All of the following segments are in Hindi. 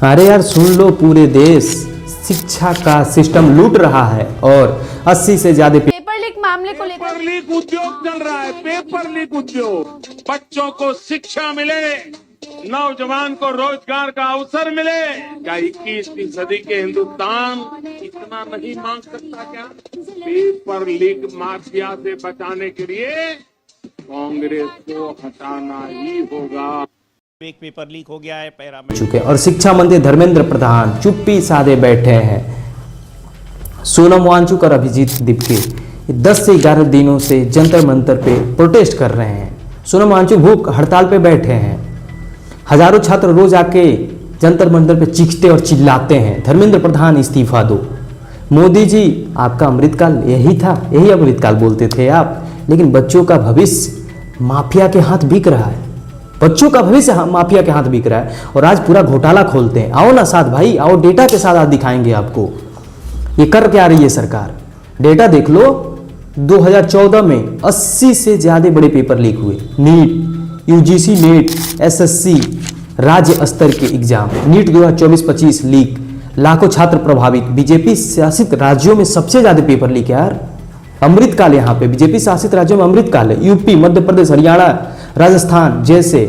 अरे यार सुन लो, पूरे देश शिक्षा का सिस्टम लूट रहा है और 80 से ज्यादा पेपर लीक मामले को लेकर पेपर लीक उद्योग चल रहा है। पेपर लीक उद्योग, बच्चों को शिक्षा मिले, नौजवान को रोजगार का अवसर मिले। क्या 21वीं सदी के हिंदुस्तान इतना नहीं मांग सकता क्या? पेपर लीक माफिया से बचाने के लिए कांग्रेस को हटाना ही होगा। एक पेपर लीक हो गया है पैरा में चुके और शिक्षा मंत्री धर्मेंद्र प्रधान चुप्पी साधे बैठे हैं। सोनम वांगचुक और अभिजीत दीपके 10 से 11 दिनों से जंतर मंतर पे प्रोटेस्ट कर रहे हैं। सोनम वांगचुक भूख हड़ताल पे बैठे हैं। हजारों छात्र रोज आके जंतर मंतर पे चीखते और चिल्लाते हैं, धर्मेंद्र प्रधान इस्तीफा दो। मोदी जी आपका अमृतकाल यही था, यही अमृतकाल बोलते थे आप, लेकिन बच्चों का भविष्य माफिया के हाथ बिक रहा है। बच्चों का भविष्य माफिया के हाथ बिक रहा है और आज पूरा घोटाला खोलते हैं। आओ ना साथ भाई, आओ डेटा के साथ आज दिखाएंगे आपको ये कर क्या रही है सरकार। डेटा देख लो, 2014 में 80 से ज्यादा बड़े पेपर लीक हुए। नीट, यूजीसी नेट, एसएससी, राज्य स्तर के एग्जाम, नीट 2024-25 लीक, लाखों छात्र प्रभावित। बीजेपी शासित राज्यों में सबसे ज्यादा पेपर लीक यार। अमृतकाल यहाँ पे बीजेपी शासित राज्यों में अमृतकाल है। यूपी, मध्य प्रदेश, हरियाणा, राजस्थान जैसे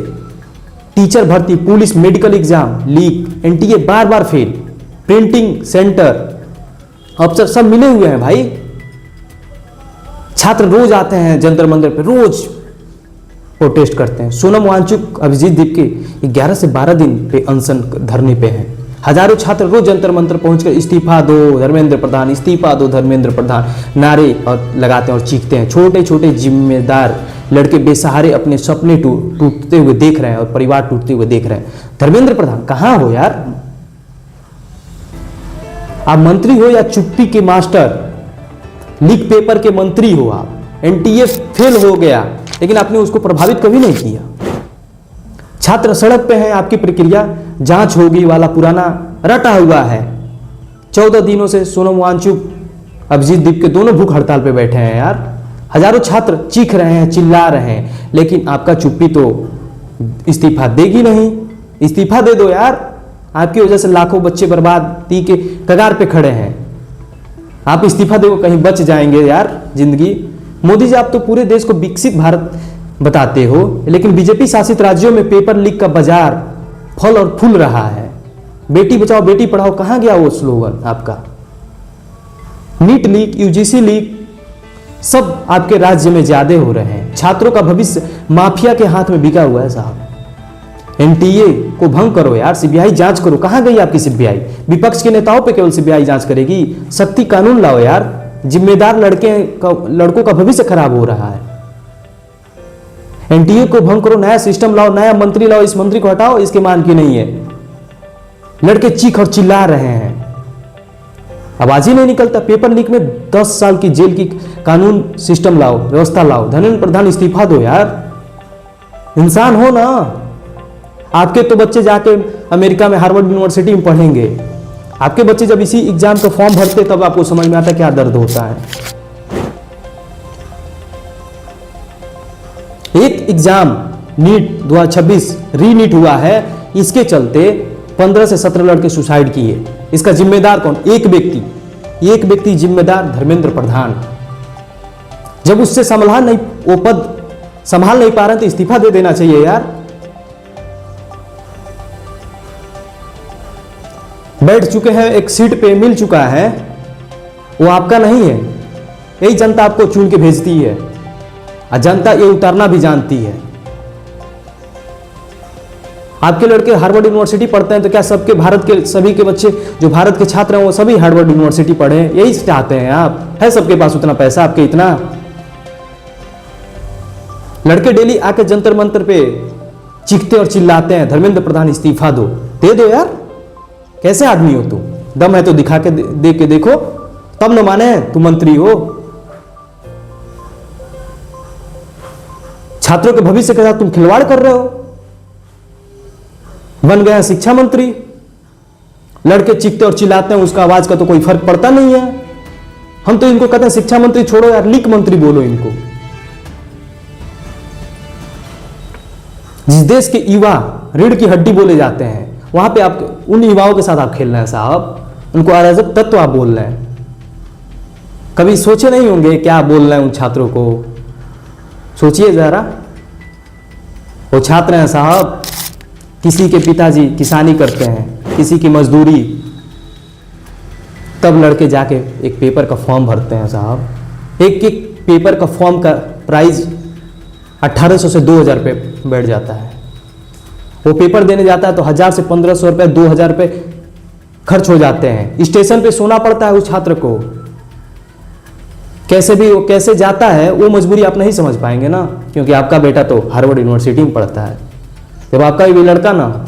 टीचर भर्ती, police, medical exam leak, NTA बार बार फेल, प्रिंटिंग सेंटर अफसर सब मिले हुए हैं भाई। छात्र रोज आते हैं जंतर मंतर पे, रोज प्रोटेस्ट करते हैं। सोनम वांगचुक, अभिजीत दीपके 11 से 12 दिन पे अनशन धरने पे हैं। हजारों छात्र रोज जंतर मंतर पहुंचकर इस्तीफा दो धर्मेंद्र प्रधान, इस्तीफा दो धर्मेंद्र प्रधान नारे और लगाते हैं और चीखते हैं। छोटे छोटे जिम्मेदार लड़के बेसहारे अपने सपने टूटते हुए देख रहे हैं और परिवार टूटते हुए देख रहे हैं। धर्मेंद्र प्रधान कहां हो यार? आप मंत्री हो या चुप्पी के मास्टर, लीक पेपर के मंत्री हो आप। एनटीए फेल हो गया लेकिन आपने उसको प्रभावित कभी नहीं किया। छात्र सड़क पे हैं, आपकी प्रक्रिया जांच होगी वाला पुराना रटा हुआ है। 14 दिनों से सोनम वांगचुक, अभिजीत दीपके दोनों भूख हड़ताल पे बैठे हैं यार। हजारों छात्र चीख रहे हैं, चिल्ला रहे हैं, लेकिन आपका चुप्पी तो इस्तीफा देगी नहीं। इस्तीफा दे दो यार, आपकी वजह से लाखों बच्चे बर्बादी के कगार पे खड़े हैं। आप इस्तीफा दो, कहीं बच जाएंगे यार जिंदगी। मोदी जी आप तो पूरे देश को विकसित भारत बताते हो, लेकिन बीजेपी शासित राज्यों में पेपर लीक का बाजार फल और फूल रहा है। बेटी बचाओ बेटी पढ़ाओ कहां गया वो स्लोगन आपका? नीट लीक, यूजीसी लीक सब आपके राज्य में ज्यादा हो रहे हैं। छात्रों का भविष्य माफिया के हाथ में बिका हुआ है साहब। एनटीए को भंग करो यार, सीबीआई जांच करो। कहां गई आपकी सीबीआई? विपक्ष के नेताओं पे केवल सीबीआई जांच करेगी। सख्ती कानून लाओ यार, जिम्मेदार लड़कों का भविष्य खराब हो रहा है। एनटीए को भंग करो, नया सिस्टम लाओ, नया मंत्री लाओ। इस मंत्री को हटाओ, इसके मान की नहीं है। लड़के चीख और चिल्ला रहे हैं, आवाज ही नहीं निकलता। पेपर लीक में 10 साल की जेल की कानून सिस्टम लाओ, व्यवस्था लाओ। धर्मेंद्र प्रधान इस्तीफा दो यार, इंसान हो ना। आपके तो बच्चे जाके अमेरिका में हार्वर्ड यूनिवर्सिटी में पढ़ेंगे। आपके बच्चे जब इसी एग्जाम का फॉर्म भरते तब आपको समझ में आता क्या दर्द होता है। एक एग्जाम नीट 2026 रीनीट हुआ है, इसके चलते 15 से 17 लड़के सुसाइड किए। इसका जिम्मेदार कौन? एक व्यक्ति जिम्मेदार, धर्मेंद्र प्रधान। जब उससे संभाल नहीं, वो पद संभाल नहीं पा रहे तो इस्तीफा दे देना चाहिए यार। बैठ चुके हैं, एक सीट पे मिल चुका है, वो आपका नहीं है। यही जनता आपको चुन के भेजती है और जनता ये उतारना भी जानती है। आपके लड़के हार्वर्ड यूनिवर्सिटी पढ़ते हैं तो क्या सबके भारत के सभी के बच्चे जो भारत के छात्र हैं वो सभी हार्वर्ड यूनिवर्सिटी पढ़े? यही चाहते हैं आप? है सबके पास उतना पैसा आपके? इतना लड़के डेली आके जंतर मंतर पे चीखते और चिल्लाते हैं, धर्मेंद्र प्रधान इस्तीफा दो। दे दो यार, कैसे आदमी हो तुम? दम है तो दिखा के दे के देखो, तब न माने तुम मंत्री हो। छात्रों के भविष्य के साथ तुम खिलवाड़ कर रहे हो। बन गया शिक्षा मंत्री, लड़के चीखते और चिल्लाते हैं, उसका आवाज का तो कोई फर्क पड़ता नहीं है। हम तो इनको कहते हैं शिक्षा मंत्री छोड़ो यार, लीक मंत्री बोलो इनको। जिस देश के युवा रीढ़ की हड्डी बोले जाते हैं, वहां पे आप उन युवाओं के साथ आप खेल रहे हैं साहब, उनको अराजक तत्व आप बोल रहे हैं। कभी सोचे नहीं होंगे क्या बोल रहे हैं उन छात्रों को? सोचिए जरा। वो छात्र हैं साहब, किसी के पिताजी किसानी करते हैं, किसी की मजदूरी, तब लड़के जाके एक पेपर का फॉर्म भरते हैं साहब। एक एक पेपर का फॉर्म का प्राइस 1800 से 2000 रुपये बैठ जाता है। वो पेपर देने जाता है तो 1000 से 1500 रुपये, 2000 रुपये खर्च हो जाते हैं। स्टेशन पे सोना पड़ता है उस छात्र को। कैसे भी वो कैसे जाता है वो मजबूरी आप नहीं समझ पाएंगे ना, क्योंकि आपका बेटा तो हार्वर्ड यूनिवर्सिटी में पढ़ता है। जब आपका भी लड़का ना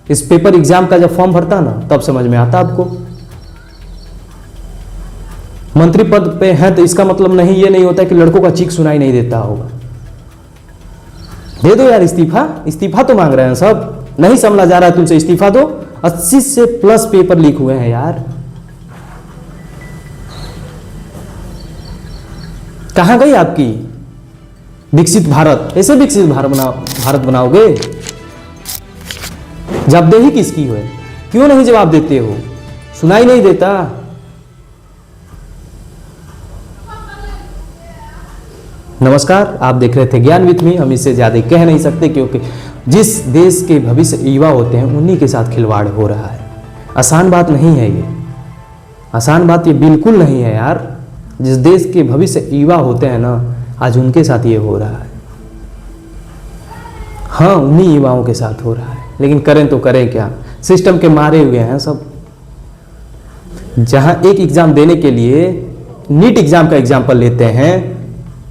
इस पेपर एग्जाम का जब फॉर्म भरता ना, तब समझ में आता आपको। मंत्री पद पे हैं तो इसका मतलब नहीं, ये नहीं होता कि लड़कों का चीख सुनाई नहीं देता होगा। दे दो यार इस्तीफा, इस्तीफा तो मांग रहे हैं सब, नहीं संभला जा रहा है तुमसे, इस्तीफा दो। 80 से प्लस पेपर लीक हुए हैं यार। कहां गई आपकी विकसित भारत? ऐसे विकसित भारत बनाओगे? जवाबदेही किसकी है? क्यों नहीं जवाब देते हो? सुनाई नहीं देता? नमस्कार, आप देख रहे थे ज्ञान विथ मी। हम इससे ज्यादा कह नहीं सकते, क्योंकि जिस देश के भविष्य युवा होते हैं उन्हीं के साथ खिलवाड़ हो रहा है। आसान बात नहीं है ये, आसान बात ये बिल्कुल नहीं है यार। जिस देश के भविष्य युवा होते हैं ना, आज उनके साथ ये हो रहा है। हाँ, उन्हीं युवाओं के साथ हो रहा है, लेकिन करें तो करें क्या? सिस्टम के मारे हुए हैं सब। जहां एक एग्जाम देने के लिए, नीट एग्जाम का एग्जाम्पल लेते हैं,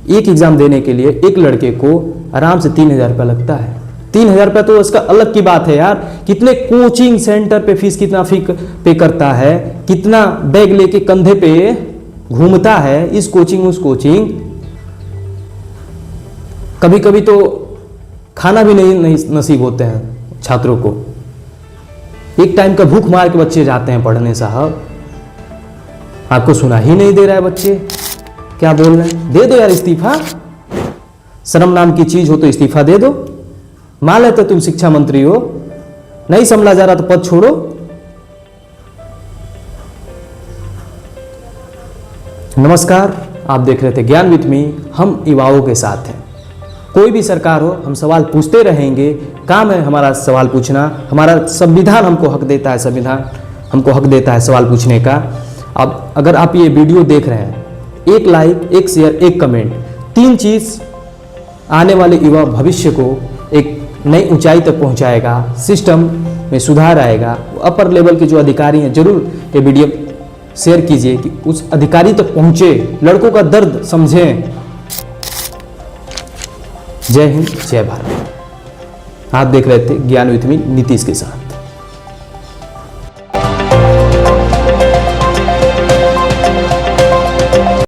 एक एग्जाम देने के लिए एक लड़के को आराम से 3000 रुपया लगता है। 3000 रुपया तो उसका अलग की बात है यार। कितने कोचिंग सेंटर पे फीस कितना फी पे करता है, कितना बैग लेके कंधे पे घूमता है, इस कोचिंग उस कोचिंग। कभी कभी तो खाना भी नहीं नसीब होते हैं छात्रों को। एक टाइम का भूख मार के बच्चे जाते हैं पढ़ने साहब। आपको सुना ही नहीं दे रहा है बच्चे क्या बोल रहे हैं? दे दो यार इस्तीफा। शर्म नाम की चीज हो तो इस्तीफा दे दो। मान लेते तुम शिक्षा मंत्री हो, नहीं संभला जा रहा तो पद छोड़ो। नमस्कार, आप देख रहे थे ज्ञान विथ मी। हम युवाओं के साथ हैं। कोई भी सरकार हो, हम सवाल पूछते रहेंगे। काम है हमारा सवाल पूछना। हमारा संविधान हमको हक देता है, संविधान हमको हक देता है सवाल पूछने का। अब अगर आप ये वीडियो देख रहे हैं, एक लाइक, एक शेयर, एक कमेंट, 3 चीज आने वाले युवा भविष्य को एक नई ऊंचाई तक पहुंचाएगा। सिस्टम में सुधार आएगा। अपर लेवल के जो अधिकारी हैं, जरूर ये वीडियो शेयर कीजिए कि उस अधिकारी तक पहुंचे, लड़कों का दर्द समझें। जय हिंद, जय भारत। आप देख रहे थे ज्ञान विथ मी नीतीश के साथ।